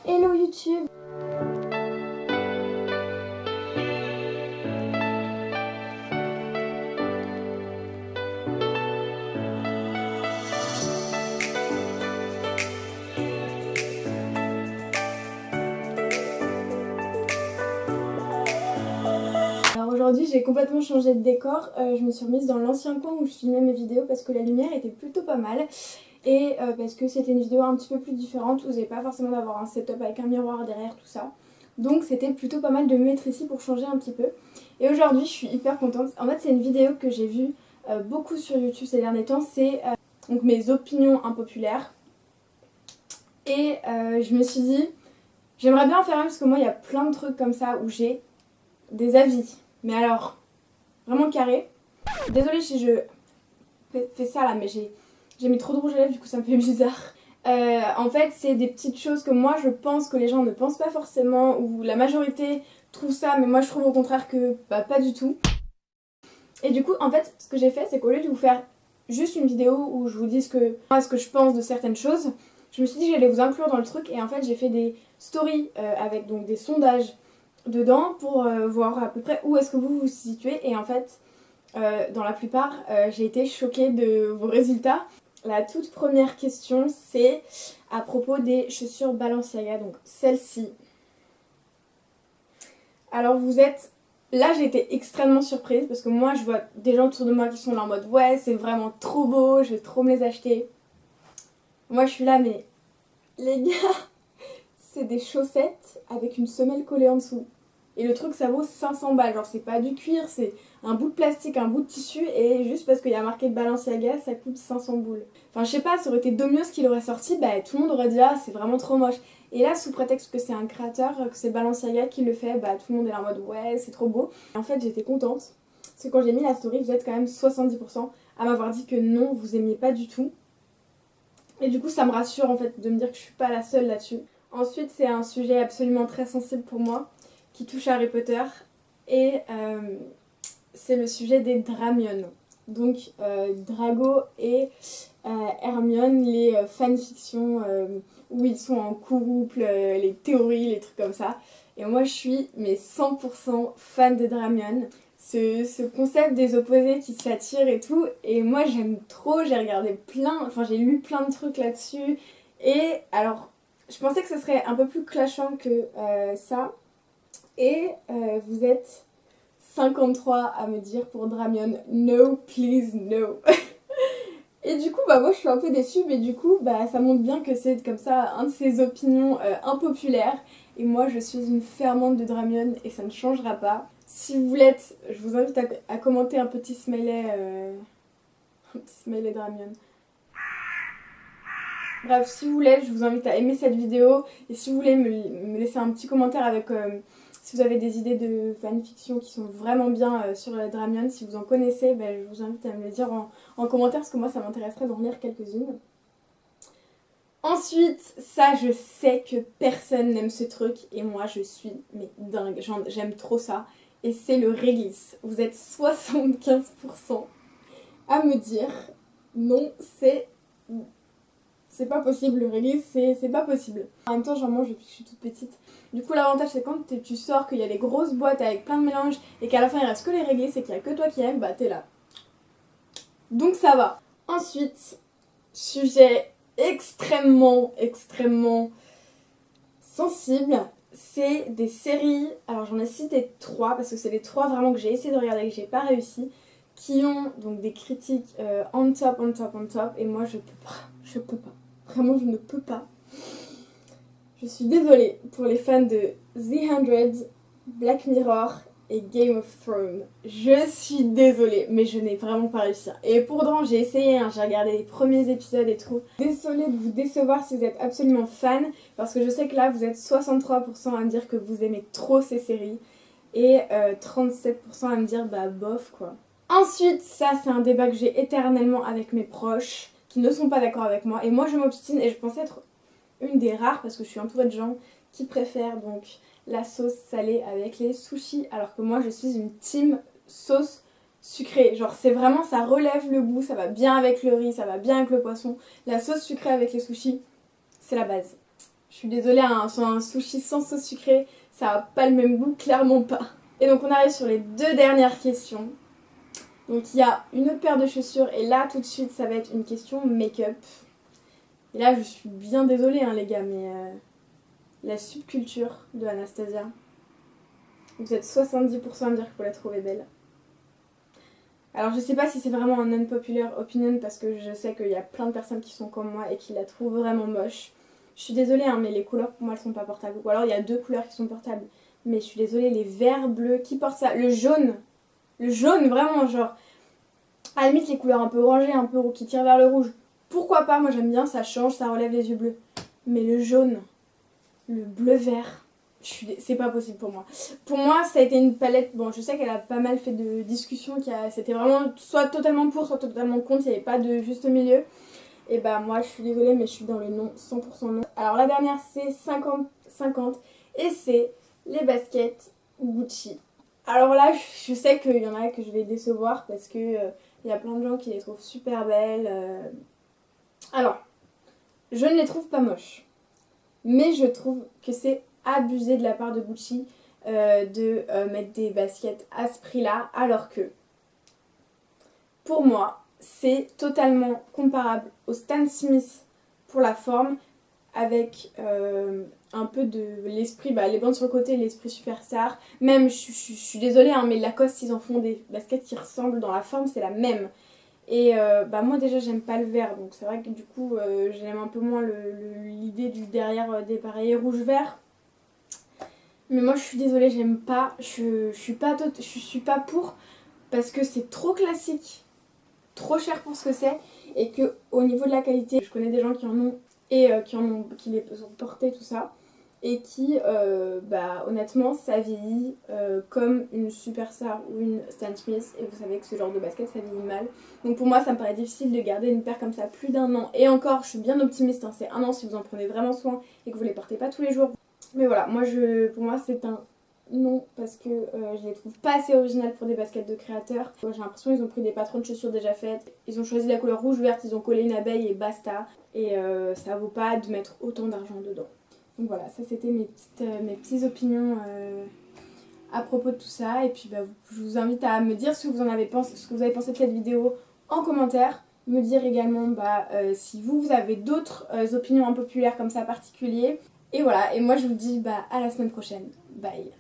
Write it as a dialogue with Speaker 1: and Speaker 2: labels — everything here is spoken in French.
Speaker 1: Hello YouTube. Alors aujourd'hui j'ai complètement changé de décor, je me suis remise dans l'ancien coin où je filmais mes vidéos parce que la lumière était plutôt pas mal et parce que c'était une vidéo un petit peu plus différente où vous n'avez pas forcément d'avoir un setup avec un miroir derrière tout ça. Donc c'était plutôt pas mal de me mettre ici pour changer un petit peu. Et aujourd'hui je suis hyper contente. En fait c'est une vidéo que j'ai vue beaucoup sur YouTube ces derniers temps, c'est donc mes opinions impopulaires. Et je me suis dit j'aimerais bien en faire un parce que moi il y a plein de trucs comme ça où j'ai des avis. Mais alors, vraiment carré. Désolée si je fais ça là, mais j'ai mis trop de rouge à lèvres, du coup ça me fait bizarre. En fait, c'est des petites choses que moi je pense que les gens ne pensent pas forcément, ou la majorité trouve ça, mais moi je trouve au contraire que bah, pas du tout. Et du coup, en fait, ce que j'ai fait, c'est qu'au lieu de vous faire juste une vidéo où je vous dis ce que je pense de certaines choses, je me suis dit que j'allais vous inclure dans le truc et en fait j'ai fait des stories avec donc des sondages dedans pour voir à peu près où est-ce que vous vous situez et en fait dans la plupart j'ai été choquée de vos résultats. La toute première question c'est à propos des chaussures Balenciaga, donc celle-ci. Alors vous êtes... Là j'ai été extrêmement surprise parce que moi je vois des gens autour de moi qui sont là en mode ouais c'est vraiment trop beau, je vais trop me les acheter. Moi je suis là mais les gars c'est des chaussettes avec une semelle collée en dessous. Et le truc ça vaut 500 balles, genre c'est pas du cuir, c'est un bout de plastique, un bout de tissu et juste parce qu'il y a marqué Balenciaga ça coûte 500 boules. Enfin je sais pas, ça aurait été Domios qui l'aurait sorti, bah tout le monde aurait dit ah c'est vraiment trop moche. Et là sous prétexte que c'est un créateur, que c'est Balenciaga qui le fait, bah tout le monde est là en mode ouais c'est trop beau. Et en fait j'étais contente, parce que quand j'ai mis la story vous êtes quand même 70% à m'avoir dit que non vous aimiez pas du tout. Et du coup ça me rassure en fait de me dire que je suis pas la seule là-dessus. Ensuite c'est un sujet absolument très sensible pour moi qui touche à Harry Potter et c'est le sujet des Dramion. Donc Drago et Hermione, les fanfictions où ils sont en couple, les théories, les trucs comme ça. Et moi je suis mais 100% fan de Dramion. Ce concept des opposés qui s'attirent et tout. Et moi j'aime trop, j'ai regardé j'ai lu plein de trucs là-dessus. Et alors, je pensais que ce serait un peu plus clashant que ça. Et vous êtes 53 à me dire pour Dramion, no please no. Et du coup bah moi je suis un peu déçue mais du coup bah ça montre bien que c'est comme ça un de ces opinions impopulaires. Et moi je suis une fervente de Dramion et ça ne changera pas. Si vous voulez, je vous invite à commenter un petit smiley Dramion. Bref, si vous voulez, je vous invite à aimer cette vidéo et si vous voulez me laisser un petit commentaire avec si vous avez des idées de fanfiction qui sont vraiment bien sur la Dramion, si vous en connaissez, ben, je vous invite à me le dire en commentaire parce que moi ça m'intéresserait d'en lire quelques-unes. Ensuite, ça je sais que personne n'aime ce truc et moi je suis mais dingue, j'aime trop ça. Et c'est le réglisse. Vous êtes 75% à me dire non, c'est pas possible, le réglisse, c'est pas possible. En même temps, j'en mange depuis que je suis toute petite. Du coup, l'avantage, c'est quand tu sors, qu'il y a les grosses boîtes avec plein de mélanges et qu'à la fin, il reste que les réglisses et qu'il y a que toi qui aimes, bah t'es là. Donc ça va. Ensuite, sujet extrêmement sensible, c'est des séries. Alors j'en ai cité 3 parce que c'est les 3 vraiment que j'ai essayé de regarder et que j'ai pas réussi. Qui ont donc des critiques on top. Et moi, je peux pas. Vraiment, je ne peux pas. Je suis désolée pour les fans de The 100, Black Mirror et Game of Thrones. Je suis désolée, mais je n'ai vraiment pas réussi. Et pourtant, j'ai essayé, hein, j'ai regardé les premiers épisodes et tout. Désolée de vous décevoir si vous êtes absolument fan, parce que je sais que là, vous êtes 63% à me dire que vous aimez trop ces séries, et 37% à me dire, bah bof quoi. Ensuite, ça c'est un débat que j'ai éternellement avec mes proches, qui ne sont pas d'accord avec moi, et moi je m'obstine, et je pensais être une des rares, parce que je suis entourée de gens qui préfèrent donc la sauce salée avec les sushis, alors que moi je suis une team sauce sucrée. Genre c'est vraiment, ça relève le goût, ça va bien avec le riz, ça va bien avec le poisson. La sauce sucrée avec les sushis, c'est la base. Je suis désolée, sur un sushi sans sauce sucrée, ça n'a pas le même goût, clairement pas. Et donc on arrive sur les 2 dernières questions. Donc il y a une autre paire de chaussures et là tout de suite ça va être une question make-up. Et là je suis bien désolée les gars, mais la subculture de Anastasia, vous êtes 70% à me dire que vous la trouvez belle. Alors je sais pas si c'est vraiment un unpopular opinion parce que je sais qu'il y a plein de personnes qui sont comme moi et qui la trouvent vraiment moche. Je suis désolée mais les couleurs pour moi elles sont pas portables. Ou alors il y a 2 couleurs qui sont portables. Mais je suis désolée, les verts, bleus, qui portent ça? Le jaune vraiment genre, à la limite les couleurs un peu orangées, un peu qui tirent vers le rouge. Pourquoi pas, moi j'aime bien, ça change, ça relève les yeux bleus. Mais le jaune, le bleu-vert, c'est pas possible pour moi. Pour moi, ça a été une palette. Bon, je sais qu'elle a pas mal fait de discussions. C'était vraiment soit totalement pour, soit totalement contre. Il n'y avait pas de juste milieu. Et bah, moi, je suis désolée, mais je suis dans le non, 100% non. Alors, la dernière, c'est 50-50. Et c'est les baskets Gucci. Alors là, je sais qu'il y en a que je vais décevoir parce que il y a plein de gens qui les trouvent super belles. Alors, je ne les trouve pas moches. Mais je trouve que c'est abusé de la part de Gucci de mettre des baskets à ce prix-là, alors que pour moi, c'est totalement comparable au Stan Smith pour la forme, avec un peu de l'esprit, les bandes sur le côté, l'esprit superstar. Même, je suis désolée, mais Lacoste, ils en font des baskets qui ressemblent dans la forme, c'est la même. Et moi déjà j'aime pas le vert, donc c'est vrai que du coup j'aime un peu moins l'idée du derrière des pareils rouge-vert. Mais moi je suis désolée, j'aime pas, je suis pas pour parce que c'est trop classique, trop cher pour ce que c'est et que au niveau de la qualité, je connais des gens qui en ont et qui les ont portés tout ça et qui honnêtement ça vieillit comme une Superstar ou une Stan Smith et vous savez que ce genre de basket ça vieillit mal, donc pour moi ça me paraît difficile de garder une paire comme ça plus d'un an, et encore je suis bien optimiste, c'est un an si vous en prenez vraiment soin et que vous les portez pas tous les jours. Mais voilà, pour moi c'est un non parce que je les trouve pas assez originales pour des baskets de créateurs. J'ai l'impression qu'ils ont pris des patrons de chaussures déjà faites, ils ont choisi la couleur rouge verte, ils ont collé une abeille et basta, et ça vaut pas de mettre autant d'argent dedans. Donc voilà, ça c'était mes petites opinions à propos de tout ça. Et puis je vous invite à me dire ce que vous avez pensé de cette vidéo en commentaire. Me dire également si vous avez d'autres opinions impopulaires comme ça particuliers. Et voilà, et moi je vous dis à la semaine prochaine. Bye.